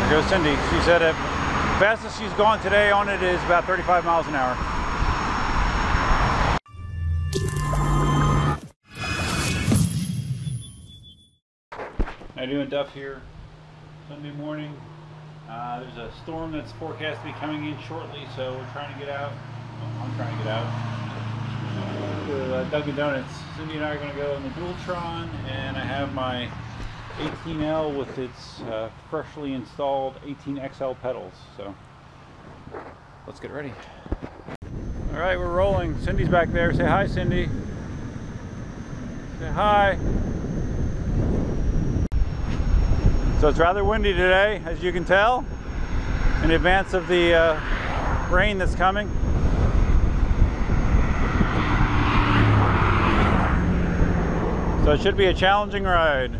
There goes Cindy. She said the fastest she's gone today on it is about 35 miles an hour. How you doing, Duff here? Sunday morning. There's a storm that's forecast to be coming in shortly, so we're trying to get out. Well, I'm trying to get out to Dunkin' Donuts. Cindy and I are going to go in the Dualtron, and I have my 18L with its freshly installed 18XL pedals. So let's get ready. All right, we're rolling. Cindy's back there. Say hi, Cindy. Say hi. So it's rather windy today, as you can tell, in advance of the rain that's coming. So it should be a challenging ride.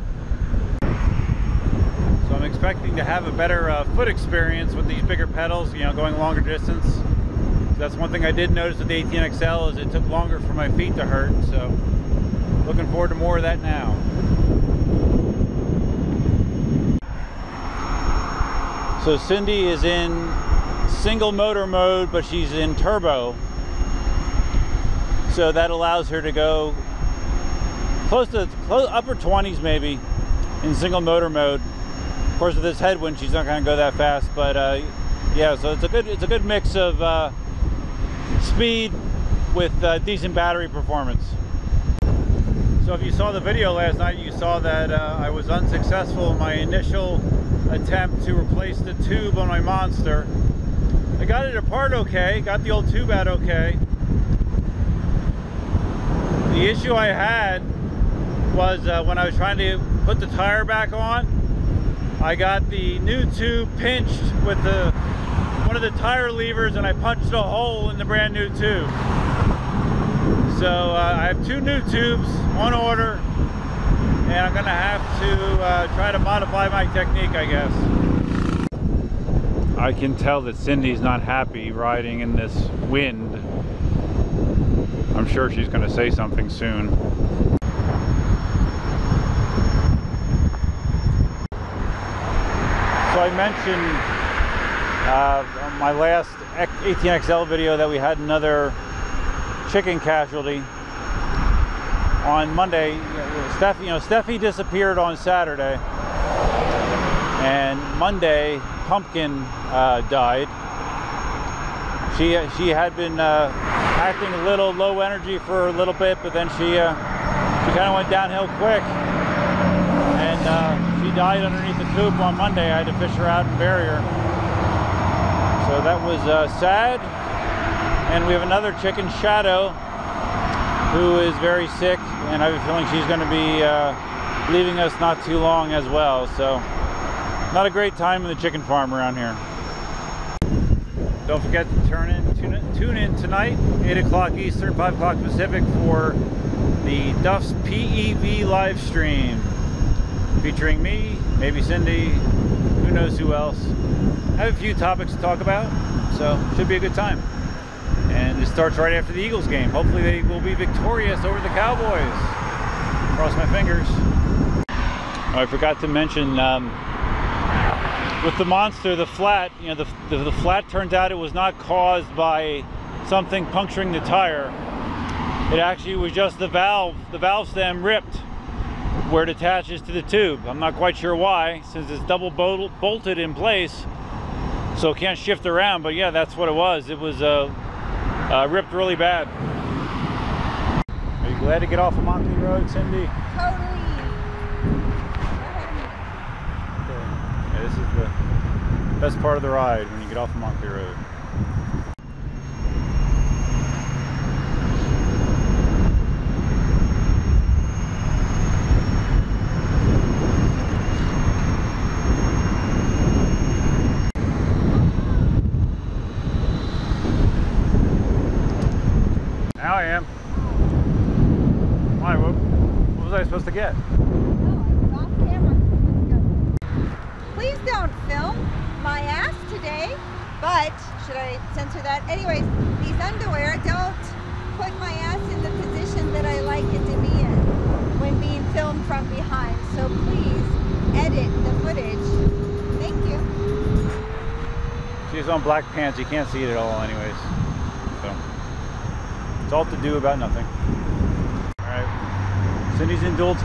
So I'm expecting to have a better foot experience with these bigger pedals, you know, going a longer distance. So that's one thing I did notice with the 18XL is it took longer for my feet to hurt. So looking forward to more of that now. So Cindy is in single motor mode, but she's in turbo. So that allows her to go close to upper 20s maybe in single motor mode. Of course, with this headwind, she's not going to go that fast. But yeah, so it's a good mix of speed with decent battery performance. So if you saw the video last night, you saw that I was unsuccessful in my initial attempt to replace the tube on my Monster. I got it apart okay, got the old tube out okay. The issue I had was when I was trying to put the tire back on, I got the new tube pinched with one of the tire levers, and I punched a hole in the brand new tube. So I have two new tubes on order, and I'm gonna have to try to modify my technique, I guess. I can tell that Cindy's not happy riding in this wind. I'm sure she's gonna say something soon. So I mentioned on my last 18XL video that we had another chicken casualty. On Monday, Steffi disappeared on Saturday, and Monday, Pumpkin died. She had been acting a little low energy for a little bit, but then she kind of went downhill quick, and she died underneath the coop on Monday. I had to fish her out and bury her. So that was sad. And we have another chicken, Shadow, who is very sick, and I have a feeling she's going to be leaving us not too long as well. So not a great time in the chicken farm around here. Don't forget to tune in tonight, 8 o'clock Eastern, 5 o'clock Pacific, for the Duff's PEV live stream featuring me, maybe Cindy, who knows who else. I have a few topics to talk about, so should be a good time. And it starts right after the Eagles game. Hopefully they will be victorious over the Cowboys. Cross my fingers. Oh, I forgot to mention, with the Monster, the flat, you know, the flat turns out it was not caused by something puncturing the tire. It actually was just the valve stem ripped where it attaches to the tube. I'm not quite sure why, since it's double bolted in place, so it can't shift around. But yeah, that's what it was. It was ripped really bad. Are you glad to get off of Monkley Road, Cindy? Totally. Okay. Yeah, this is the best part of the ride, when you get off of Monkley Road. Now I am. Why? What was I supposed to get? Oh, it's off camera. Please don't film my ass today. But should I censor that? Anyways, these underwear don't put my ass in the position that I like it to be in when being filmed from behind. So please edit the footage. Thank you. has on black pants. You can't see it at all anyways. So it's all to do about nothing. All right. Cindy's in dual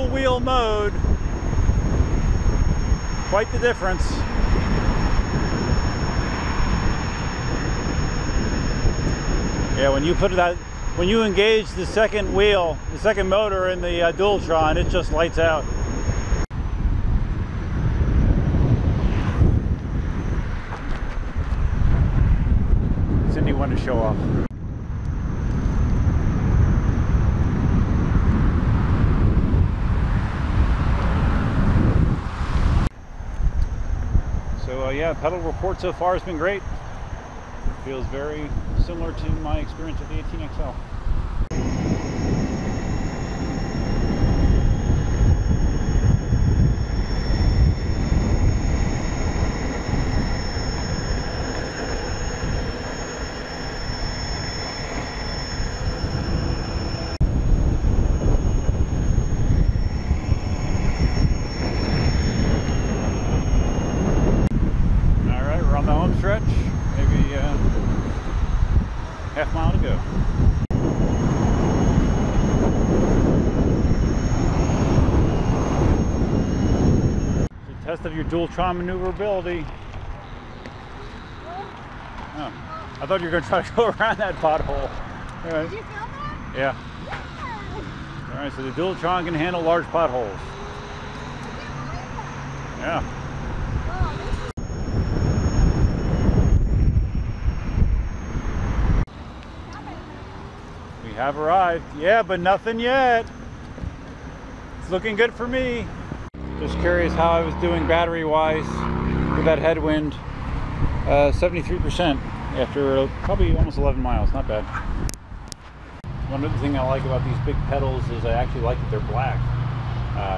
wheel mode. Quite the difference. Yeah, when you engage the second wheel, the second motor in the Dualtron, it just lights out. Cindy wanted to show off. So yeah, pedal report so far has been great. Feels very similar to my experience with the 18XL. All right, we're on the home stretch. Maybe half mile to go. It's a test of your Dualtron maneuverability. Oh, I thought you were going to try to go around that pothole. All right. Did you feel that? Yeah. Yeah. All right, so the Dualtron can handle large potholes. Yeah. We have arrived. Yeah, but nothing yet. It's looking good for me. Just curious how I was doing battery-wise with that headwind. 73% after probably almost 11 miles. Not bad. One other thing I like about these big pedals is I actually like that they're black.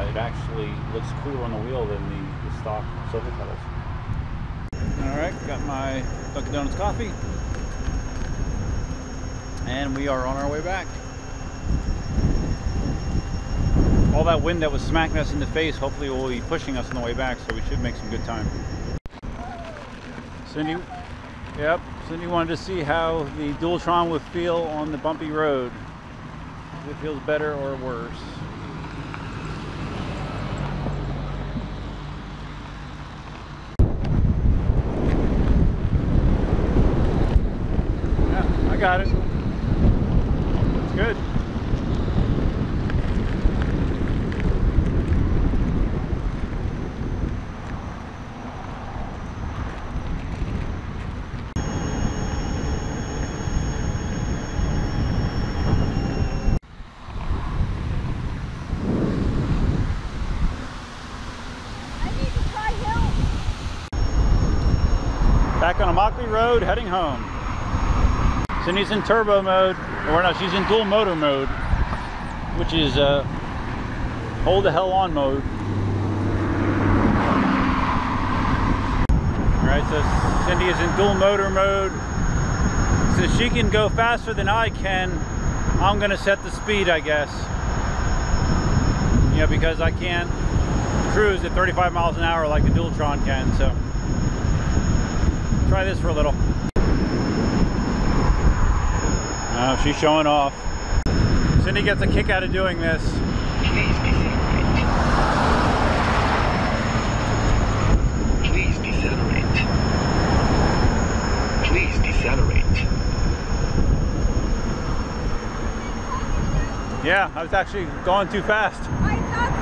It actually looks cooler on the wheel than the stock silver pedals. All right, got my Dunkin' Donuts coffee. And we are on our way back. All that wind that was smacking us in the face hopefully will be pushing us on the way back, so we should make some good time. Cindy, yep, Cindy wanted to see how the Dualtron would feel on the bumpy road. If it feels better or worse. Yeah, I got it. Good. Back on Immokalee Road, heading home. Cindy's in turbo mode, or no, she's in dual motor mode, which is hold the hell on mode. Alright, so Cindy is in dual motor mode. So she can go faster than I can, I'm gonna set the speed, I guess. Yeah, because I can't cruise at 35 miles an hour like the Dualtron can, so try this for a little. Oh, she's showing off. Cindy gets a kick out of doing this. Please decelerate. Please decelerate. Yeah, I was actually going too fast. I thought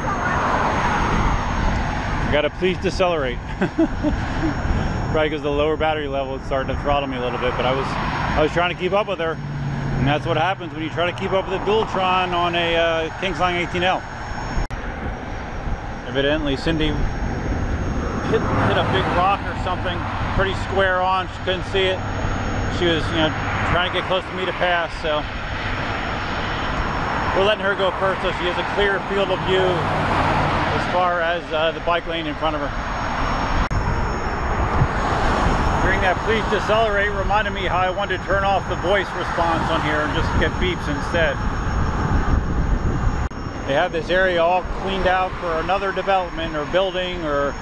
I gotta please decelerate. Probably because the lower battery level is starting to throttle me a little bit, but I was trying to keep up with her. And that's what happens when you try to keep up with a Dualtron on a KingSong 18L. Evidently, Cindy hit a big rock or something, pretty square on. She couldn't see it. She was, trying to get close to me to pass. So we're letting her go first, so she has a clear field of view as far as the bike lane in front of her. Hearing that please decelerate reminded me how I wanted to turn off the voice response on here and just get beeps instead. They have this area all cleaned out for another development or building or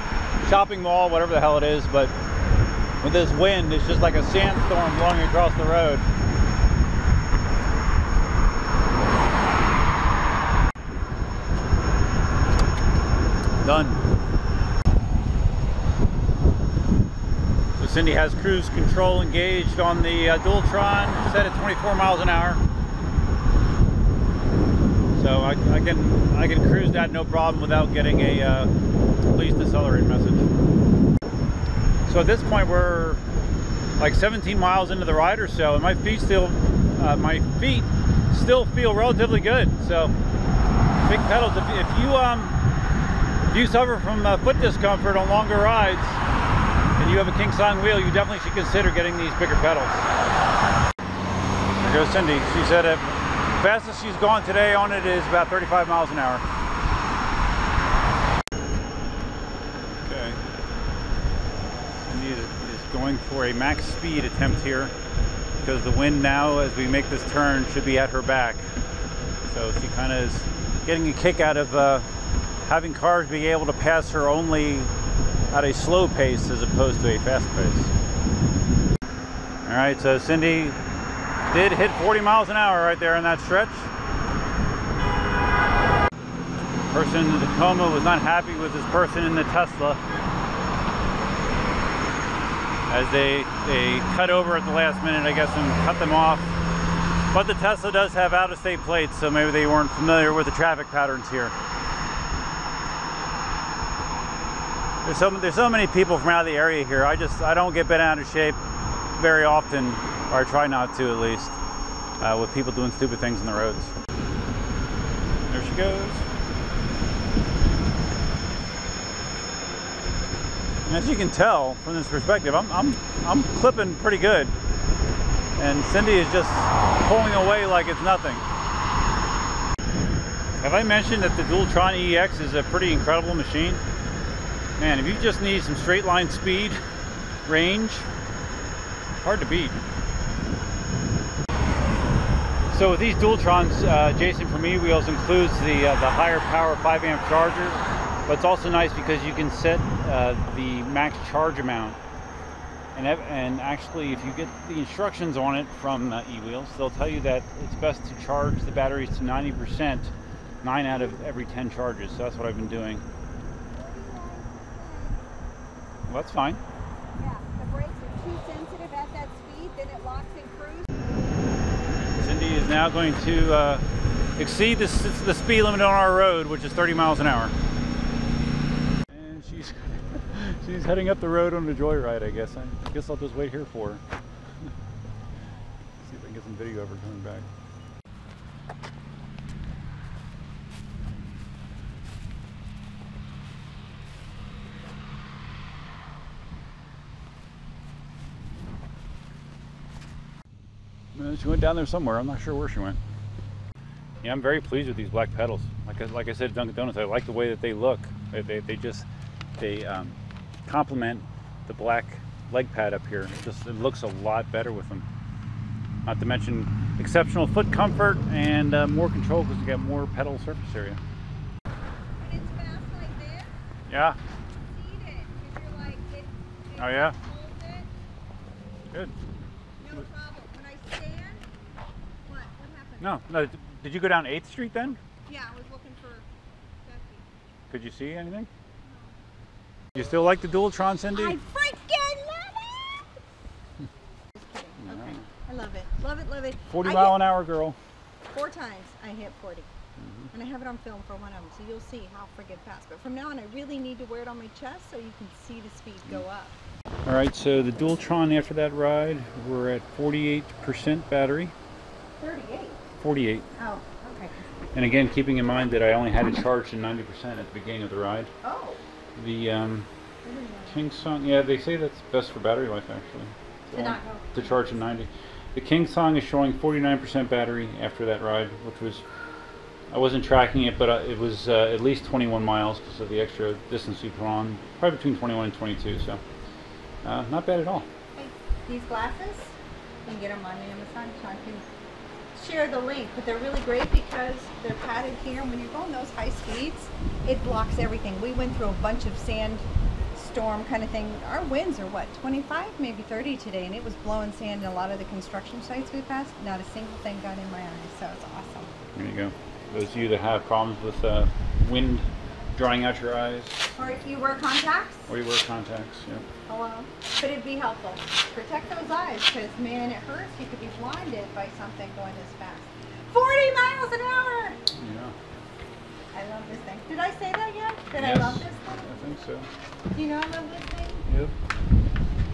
shopping mall, whatever the hell it is, but with this wind, it's just like a sandstorm blowing across the road. Done. So Cindy has cruise control engaged on the Dualtron, set at 24 miles an hour. So I can cruise that no problem without getting a please decelerate message. So at this point we're like 17 miles into the ride or so, and my feet still feel relatively good. So big pedals. If you suffer from foot discomfort on longer rides and you have a KingSong wheel, you definitely should consider getting these bigger pedals. There goes Cindy. She said the fastest she's gone today on it is about 35 miles an hour. Okay. Cindy is going for a max speed attempt here because the wind now, as we make this turn, should be at her back. So she kind of is getting a kick out of having cars be able to pass her only at a slow pace as opposed to a fast pace. All right, so Cindy did hit 40 miles an hour right there in that stretch. Person in the Tacoma was not happy with this person in the Tesla as they cut over at the last minute, I guess, and cut them off. But the Tesla does have out-of-state plates, so maybe they weren't familiar with the traffic patterns here. There's so many people from out of the area here. I don't get bent out of shape very often, or I try not to at least, with people doing stupid things on the roads. There she goes. And as you can tell from this perspective, I'm clipping pretty good, and Cindy is just pulling away like it's nothing. Have I mentioned that the Dualtron EX is a pretty incredible machine? Man, if you just need some straight line speed, range, hard to beat. So with these Dualtrons, Jason from eWheels includes the higher power 5 amp charger, but it's also nice because you can set the max charge amount. And actually, if you get the instructions on it from eWheels, they'll tell you that it's best to charge the batteries to 90%, 9 out of every 10 charges. So that's what I've been doing. Well, that's fine. Yeah, the brakes are too sensitive at that speed, then it locks in cruise. Cindy is now going to exceed the speed limit on our road, which is 30 miles an hour. And she's heading up the road on a joyride, I guess. I guess I'll just wait here for her. See if I can get some video of her coming back. She went down there somewhere. I'm not sure where she went. Yeah, I'm very pleased with these black pedals. Like I said at Dunkin' Donuts, I like the way that they look. They complement the black leg pad up here. It looks a lot better with them. Not to mention exceptional foot comfort and more control because you get more pedal surface area. When it's fast like this, Yeah. you see it. If you're like, Oh yeah. hold it, Good. no problem. When I stand, what happened? No. Did you go down 8th Street then? Yeah, I was looking for Becky. Could you see anything? No. You still like the Dualtron, Cindy? I freaking love it! Just kidding. Okay. I love it. Love it, love it. 40 mile an hour girl. 4 times I hit 40. And I have it on film for one of them, so you'll see how friggin' fast. But from now on, I really need to wear it on my chest so you can see the speed go up. All right, so the Dualtron after that ride, we're at 48% battery. 38? 48. Oh, okay. And again, keeping in mind that I only had it charged to 90% at the beginning of the ride. Oh. The KingSong, yeah, they say that's best for battery life actually. To not go. To charge to 90. The KingSong is showing 49% battery after that ride, which was, I wasn't tracking it, but it was at least 21 miles because of the extra distance we put on. Probably between 21 and 22, so not bad at all. Hey, these glasses, you can get them on Amazon, so I can share the link, but they're really great because they're padded here, and when you're going those high speeds, it blocks everything. We went through a bunch of sandstorms storm kind of thing. Our winds are what, 25, maybe 30 today, and it was blowing sand in a lot of the construction sites we passed. Not a single thing got in my eyes, so it's awesome. There you go. Those of you that have problems with wind drying out your eyes. Or if you wear contacts. Or you wear contacts, yeah. Hello. But it'd be helpful. Protect those eyes, because man, it hurts. You could be blinded by something going this fast. 40 miles an hour! Yeah. I love this thing. Did I say that yet? That Yes, I love this thing? I think so. Do you know I love this thing? Yep.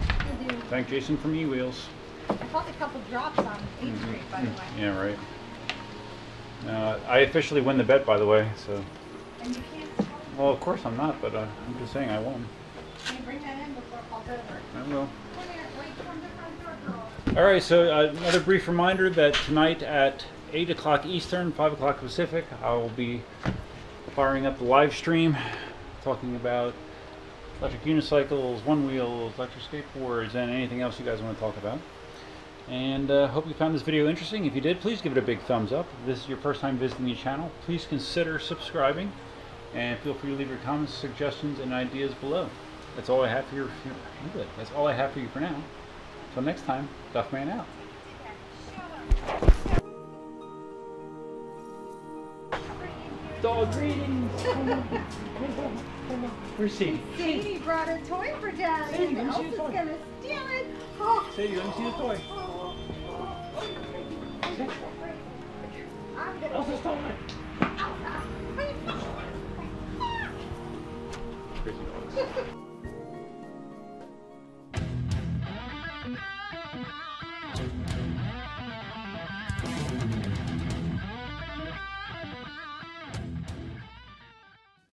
I do. Thank Jason from E-Wheels. I felt a couple drops on 8th Street, by the way. Yeah, right. I officially win the bet, by the way, so. And you can't tell me. Well, of course I'm not, but I'm just saying I won. Can you bring that in before it falls over? I will. Come here, wait from the front door, girl. All right, so another brief reminder that tonight at 8 o'clock Eastern, 5 o'clock Pacific, I will be firing up the live stream, talking about electric unicycles, one-wheels, electric skateboards, and anything else you guys want to talk about. And hope you found this video interesting. If you did, please give it a big thumbs up. If this is your first time visiting the channel, please consider subscribing, and feel free to leave your comments, suggestions, and ideas below. That's all I have for you. That's all I have for you for now. Until next time, Duffman out. Dog greetings. Where's Sadie? Sadie brought a toy for Daddy. Sadie, and let me see Elsa's the toy. gonna steal it. Oh. Sadie, let me see the toy. I'm gonna Elsa's toy. Elsa. Crazy dogs.